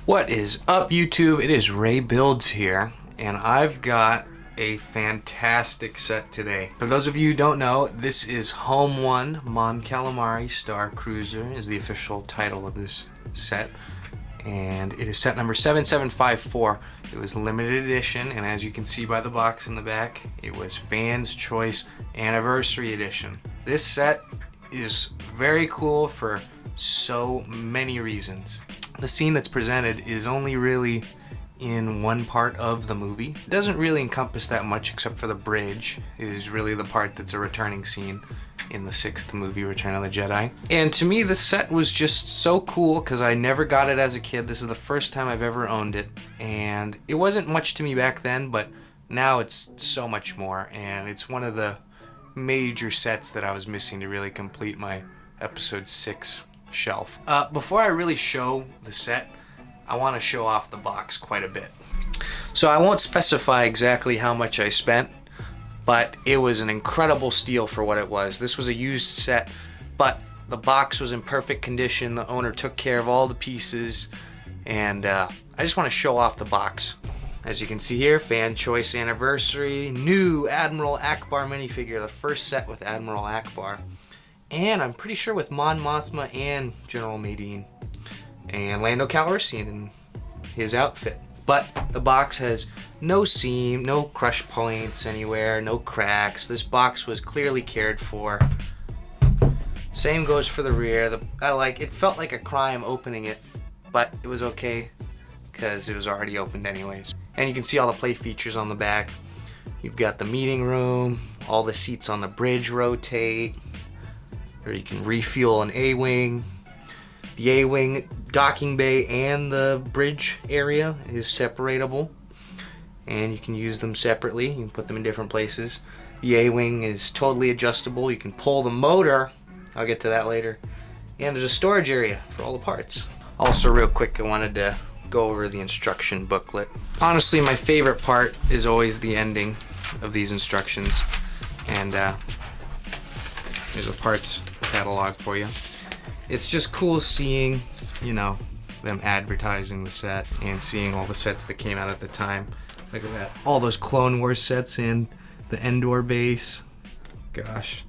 What is up, YouTube? It is Ray Builds here, and I've got a fantastic set today. For those of you who don't know, this is Home 1 Mon Calamari Star Cruiser is the official title of this set, and it is set number 7754. It was limited edition, and as you can see by the box in the back, it was Fans Choice Anniversary Edition. This set is very cool for so many reasons. The scene that's presented is only really in one part of the movie. It doesn't really encompass that much except for the bridge. It is really the part that's a returning scene in the 6th movie, Return of the Jedi. And to me, this set was just so cool because I never got it as a kid. This is the first time I've ever owned it. And it wasn't much to me back then, but now it's so much more. And it's one of the major sets that I was missing to really complete my episode 6 shelf. Before I really show the set, I want to show off the box quite a bit. So I won't specify exactly how much I spent, but it was an incredible steal for what it was. This was a used set, but the box was in perfect condition. The owner took care of all the pieces, and I just want to show off the box. As you can see here, Fan Choice Anniversary, new Admiral Akbar minifigure, the first set with Admiral Akbar. And I'm pretty sure with Mon Mothma and General Madine. And Lando Calrissian in his outfit. But the box has no seam, no crush points anywhere, no cracks. This box was clearly cared for. Same goes for the rear. It felt like a crime opening it, but it was okay because it was already opened anyways. And you can see all the play features on the back. You've got the meeting room, all the seats on the bridge rotate. Or you can refuel an A-wing. The A-wing docking bay and the bridge area is separatable, and you can use them separately. You can put them in different places. The A-wing is totally adjustable. You can pull the motor. I'll get to that later. And there's a storage area for all the parts. Also, real quick, I wanted to go over the instruction booklet. Honestly, my favorite part is always the ending of these instructions, and there's a parts catalog for you. It's just cool seeing, them advertising the set and seeing all the sets that came out at the time. Look at that. All those Clone Wars sets and the Endor base. Gosh.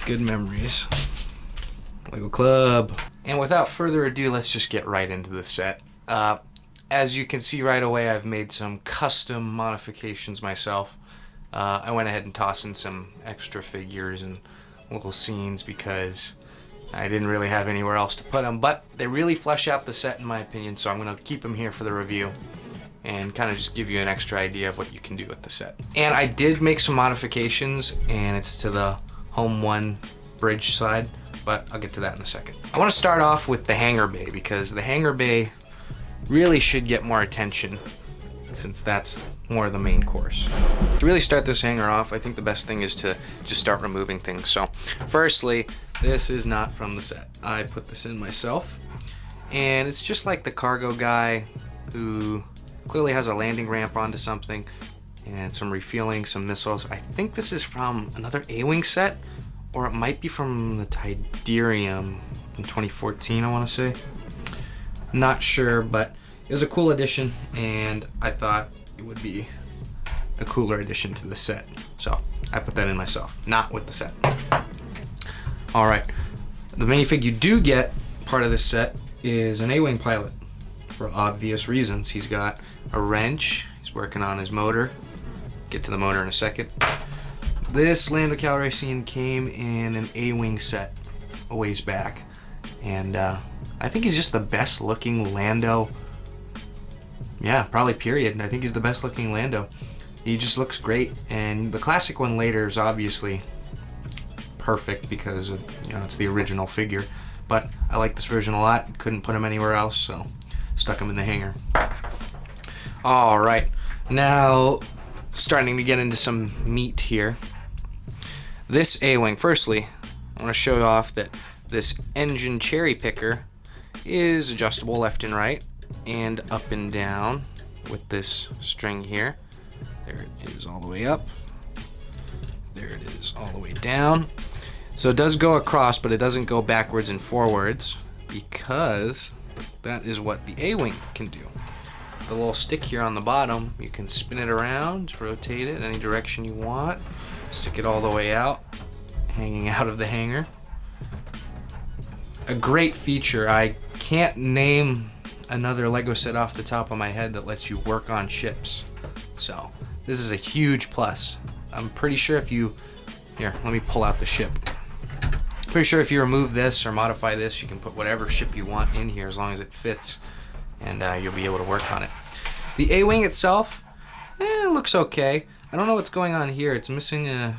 Good memories. Lego Club. And without further ado, let's just get right into the set. As you can see right away, I've made some custom modifications myself. I went ahead and tossed in some extra figures and little scenes because I didn't really have anywhere else to put them, but they really flesh out the set in my opinion, so I'm going to keep them here for the review and kind of just give you an extra idea of what you can do with the set. And I did make some modifications, and it's to the Home 1 bridge side, but I'll get to that in a second. I want to start off with the hangar bay because the hangar bay really should get more attention since that's more of the main course. To really start this hangar off, I think the best thing is to just start removing things. So firstly, this is not from the set. I put this in myself, and it's just like the cargo guy who clearly has a landing ramp onto something and some refueling, some missiles. I think this is from another A-wing set, or it might be from the Tidarium in 2014, I want to say. Not sure, but it was a cool addition, and I thought it would be a cooler addition to the set. So I put that in myself, not with the set. Alright, the minifig you do get part of this set is an A-wing pilot, for obvious reasons. He's got a wrench, he's working on his motor. Get to the motor in a second. This Lando Calrissian came in an A-wing set a ways back, and I think he's just the best looking Lando. Yeah, probably period. I think he's the best looking Lando. He just looks great, and the classic one later is obviously perfect because of, it's the original figure. But I like this version a lot. Couldn't put him anywhere else, so stuck him in the hangar. All right, now starting to get into some meat here. This A-wing, firstly, I want to show off that this engine cherry picker is adjustable left and right and up and down with this string here. There it is all the way up. There it is all the way down. So it does go across, but it doesn't go backwards and forwards because That is what the A-wing can do. The little stick here on the bottom, you can spin it around, rotate it any direction you want, stick it all the way out, hanging out of the hangar. A great feature. I can't name another Lego set off the top of my head that lets you work on ships. So this is a huge plus. I'm pretty sure if you, here, let me pull out the ship. Pretty sure if you remove this or modify this, you can put whatever ship you want in here as long as it fits, and you'll be able to work on it. The A-wing itself, it looks okay. I don't know what's going on here. It's missing a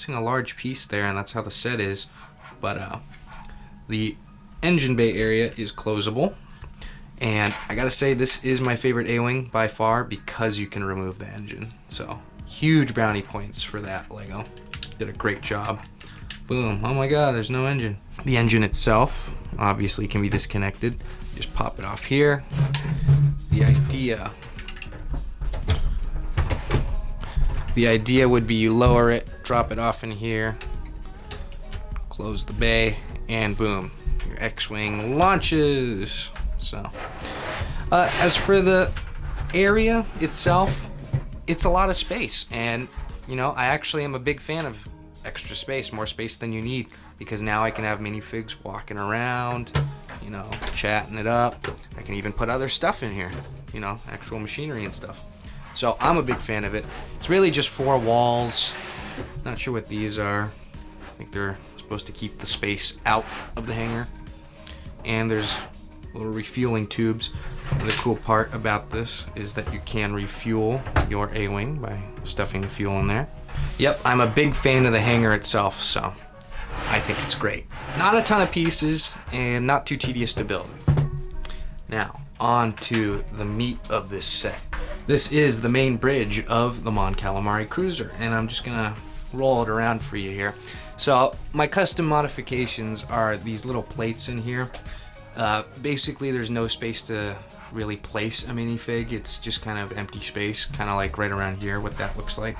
large piece there, and that's how the set is. But the engine bay area is closable, and I gotta say this is my favorite A-wing by far because you can remove the engine. So huge brownie points for that. Lego did a great job. Boom. Oh my god, there's no engine. The engine itself obviously can be disconnected. Just pop it off here. The idea would be you lower it, drop it off in here, close the bay, and boom, your X-Wing launches. So, as for the area itself, it's a lot of space, and you know, I actually am a big fan of extra space, more space than you need, because now I can have minifigs walking around, you know, chatting it up. I can even put other stuff in here, you know, actual machinery and stuff. So I'm a big fan of it. It's really just 4 walls. Not sure what these are. I think they're supposed to keep the space out of the hangar. And there's little refueling tubes. The cool part about this is that you can refuel your A-wing by stuffing the fuel in there. Yep, I'm a big fan of the hangar itself, so I think it's great. Not a ton of pieces and not too tedious to build. Now, on to the meat of this set. This is the main bridge of the Mon Calamari cruiser, and I'm just gonna roll it around for you here. So my custom modifications are these little plates in here. Basically there's no space to really place a minifig. It's just kind of empty space, kind of like right around here, what that looks like.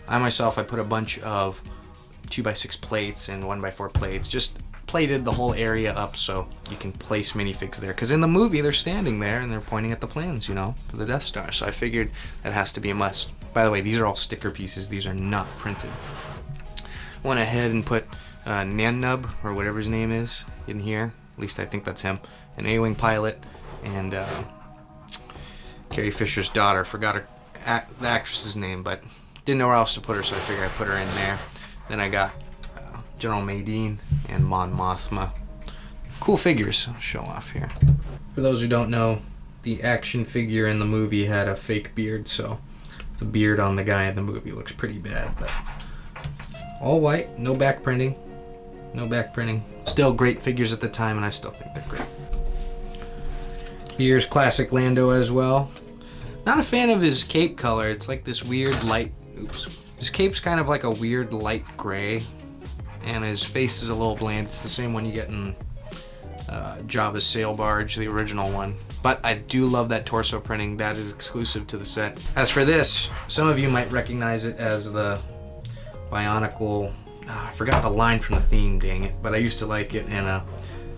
I put a bunch of 2x6 plates and 1x4 plates, just plated the whole area up so you can place minifigs there, because in the movie they're standing there and they're pointing at the plans, you know, for the Death Star. So I figured that has to be a must. By the way, these are all sticker pieces. These are not printed. Went ahead and put Nannub, or whatever his name is, in here. At least I think that's him. An A-wing pilot, and Carrie Fisher's daughter. Forgot the actress's name, but didn't know where else to put her, so I figured I'd put her in there. Then I got General Madine and Mon Mothma. Cool figures. I'll show off here. For those who don't know, the action figure in the movie had a fake beard, so the beard on the guy in the movie looks pretty bad, but all white, no back printing. No back printing. Still great figures at the time, and I still think they're great. Here's classic Lando as well. Not a fan of his cape color. It's like this weird light, his cape's kind of like a weird light gray, and his face is a little bland. It's the same one you get in Jabba's sail barge, the original one. But I do love that torso printing. That is exclusive to the set. As for this, some of you might recognize it as the Bionicle. I forgot the line from the theme, dang it. But I used to like it, and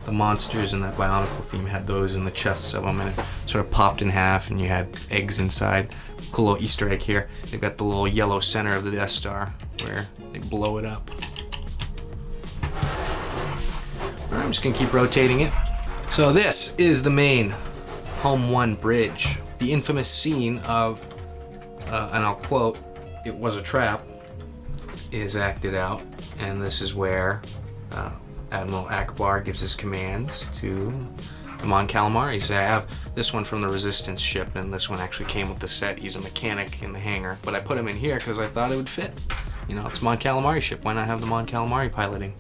the monsters in that Bionicle theme had those in the chests of them, and it sort of popped in half, and you had eggs inside. Cool little Easter egg here. They've got the little yellow center of the Death Star where they blow it up. I'm just gonna keep rotating it. So this is the main Home 1 bridge. The infamous scene of, and I'll quote, "It was a trap," is acted out, and this is where Admiral Akbar gives his commands to the Mon Calamari. So I have this one from the Resistance ship, and this one actually came with the set. He's a mechanic in the hangar, but I put him in here because I thought it would fit. You know, it's Mon Calamari ship. Why not have the Mon Calamari piloting?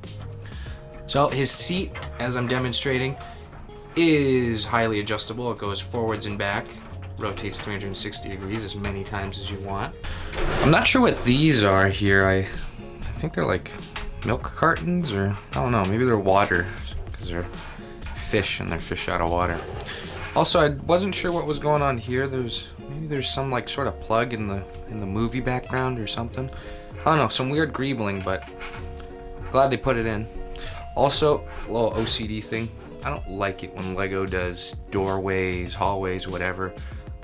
So his seat, as I'm demonstrating, is highly adjustable. It goes forwards and back, rotates 360 degrees as many times as you want. I'm not sure what these are here. I think they're like milk cartons, or I don't know, maybe they're water, because they're fish and they're fish out of water. Also, I wasn't sure what was going on here. Maybe there's some like sort of plug in the movie background or something. I don't know, some weird greebling, but glad they put it in. Also, a little OCD thing. I don't like it when Lego does doorways, hallways, whatever,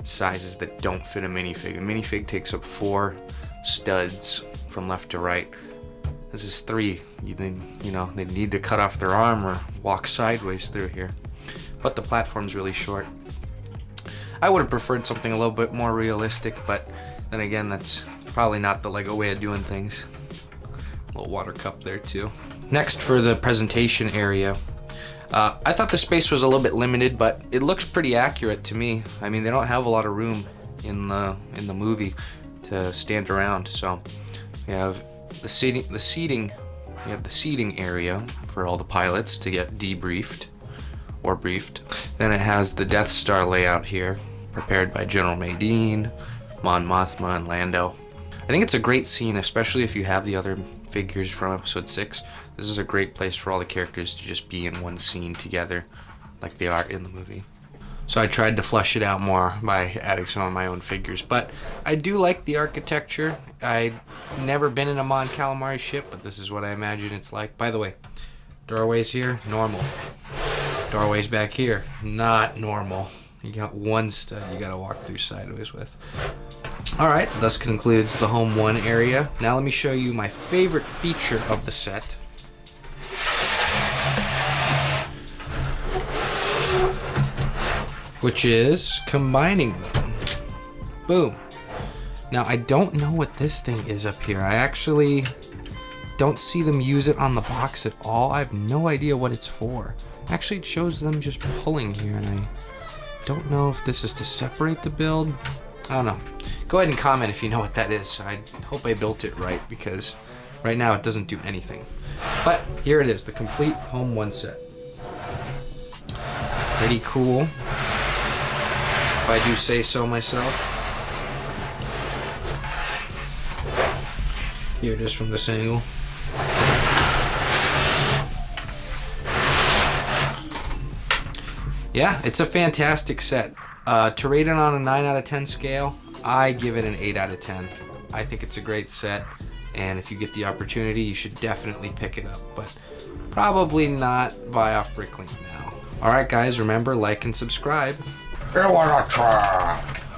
sizes that don't fit a minifig. A minifig takes up 4 studs from left to right. This is 3. You know, they need to cut off their arm or walk sideways through here. But the platform's really short. I would have preferred something a little bit more realistic, but then again, that's probably not the Lego way of doing things. A little water cup there too. Next, for the presentation area, I thought the space was a little bit limited, but it looks pretty accurate to me. I mean, they don't have a lot of room in the movie to stand around, so we have the seating area for all the pilots to get debriefed or briefed. Then it has the Death Star layout here, prepared by General Madine, Mon Mothma, and Lando. I think it's a great scene, especially if you have the other figures from episode 6. This is a great place for all the characters to just be in one scene together like they are in the movie. So I tried to flesh it out more by adding some of my own figures, but I do like the architecture. I've never been in a Mon Calamari ship, but this is what I imagine it's like. By the way, doorways here, normal. Doorways back here, not normal. You got one stud you gotta walk through sideways with. Alright, thus concludes the Home 1 area. Now let me show you my favorite feature of the set. Which is combining them. Boom. Now I don't know what this thing is up here. I actually don't see them use it on the box at all. I have no idea what it's for. Actually, it shows them just pulling here, and I don't know if this is to separate the build. I don't know. Go ahead and comment if you know what that is. I hope I built it right, because right now it doesn't do anything. But here it is, the complete Home 1 set. Pretty cool, if I do say so myself. Here it is from this angle. Yeah, it's a fantastic set. To rate it on a 9 out of 10 scale, I give it an 8 out of 10. I think it's a great set, and if you get the opportunity, you should definitely pick it up, but probably not buy off Bricklink now. Alright guys, remember, like and subscribe. It was a trap!